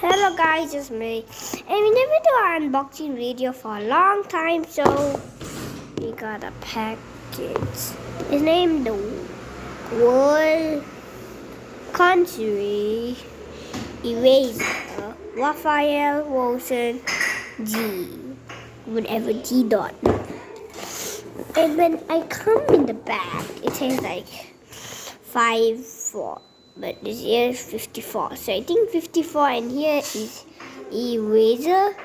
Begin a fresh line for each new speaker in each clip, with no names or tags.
Hello guys, it's me. And we never do an unboxing video for a long time, so we got a package. It's named the World Country Eraser Raphael Wilson G. Whatever G dot. And when I come in the back, it says like 5-4. But this here is 54. So I think 54 and here is eraser.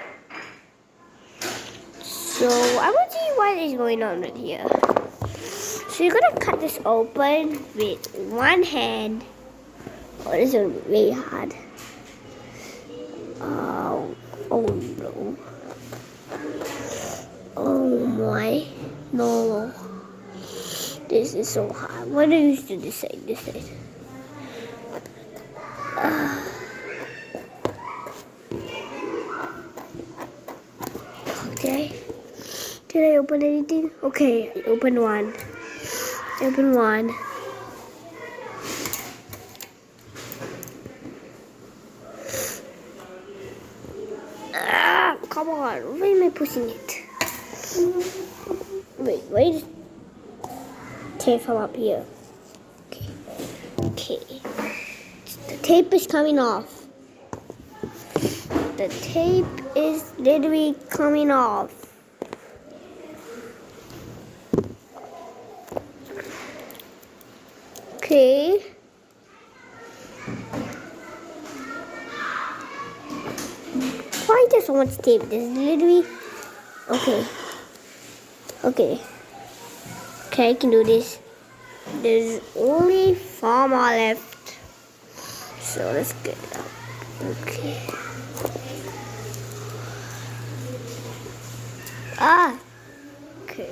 So I want to see what is going on with here. So you're gonna cut this open with one hand. Oh, this is gonna be really hard. Oh no. Oh my. No. This is so hard. What do you do this side? This side. Okay. Did I open anything? Okay, I opened one. Open one. Come on. Why am I pushing it? Wait. Tape from up here. Okay. The tape is coming off. The tape is literally coming off. Okay. Why there's so much tape? There's literally... Okay, I can do this. There's only 4 more left. So let's get it up. Okay. Okay.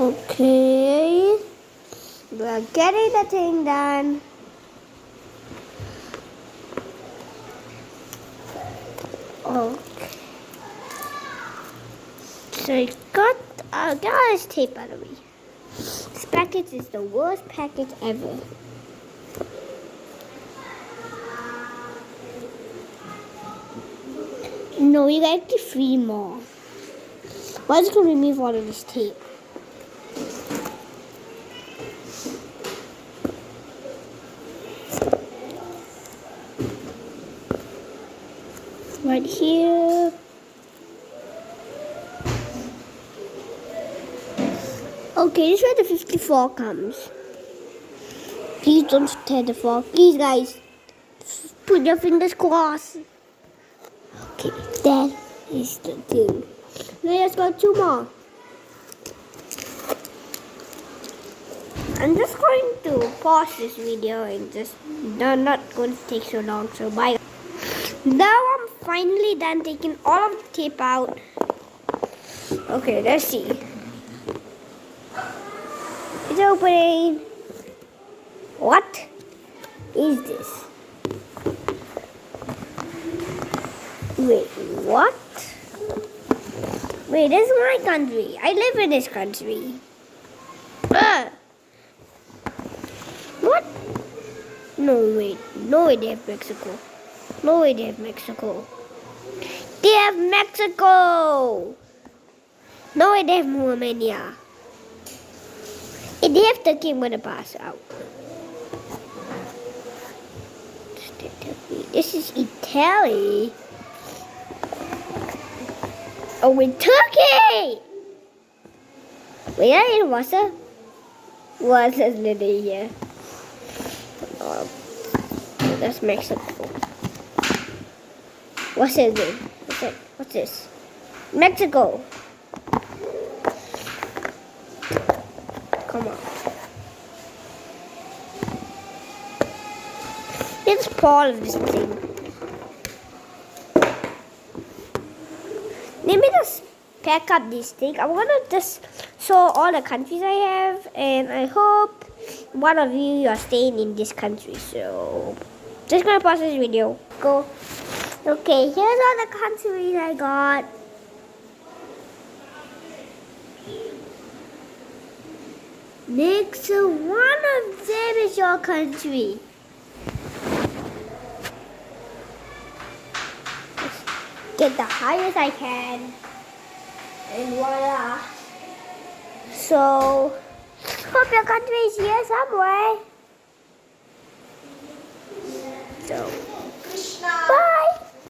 Okay. We're getting the thing done. Okay. So I got this tape out of me. This package is the worst package ever. No, you got actually 3 more. Why is it going to remove all of this tape? Right here. Okay, this is where the 54 comes. Please don't tear the 4. Please, guys. Put your fingers crossed. Okay, that is the thing. Now let's go 2 more. I'm just going to pause this video and just not going to take so long. So bye. Now I'm finally done taking all of the tape out. Okay, let's see. It's opening. What is this? Wait, what? Wait, this is my country. I live in this country. What? No, wait. No way they have Mexico. No way they have Mexico. They have Mexico! No way they have Romania. If they have Turkey, I'm going to pass out. This is Italy. Oh, in Turkey! Wait, I need water? Water's literally here. Oh, that's Mexico. What's this? What's this? Mexico! Come on. Let's pause this thing. Let me just pack up this thing. I'm gonna just show all the countries I have, and I hope one of you are staying in this country. So, just gonna pause this video. Go. Okay, here's all the countries I got. Next one of them is your country. Get the highest I can. And voila. So, hope your country is here somewhere.